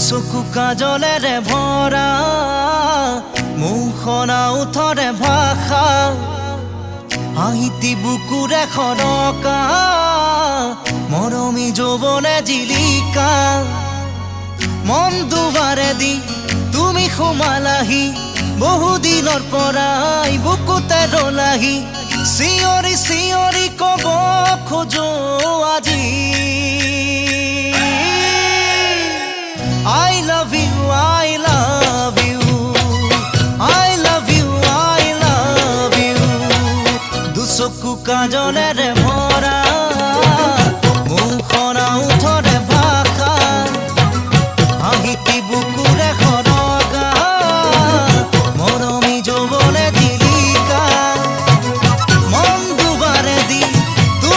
চকু কাজলেৰে ভৰা মুখনা উঠৰে ভাষা আহিতি বুকুৰে খৰকা মৰমী যৌৱনে জিলিকা মন দুবাৰে দি তুমি সোমালাহি বহুদিনৰ পৰাই বুকুতে ৰলাহি চিঞৰি চিঞৰি কব খোজো আজি I love you, I love you, I love you, I love you. দুচকু কাজলেৰে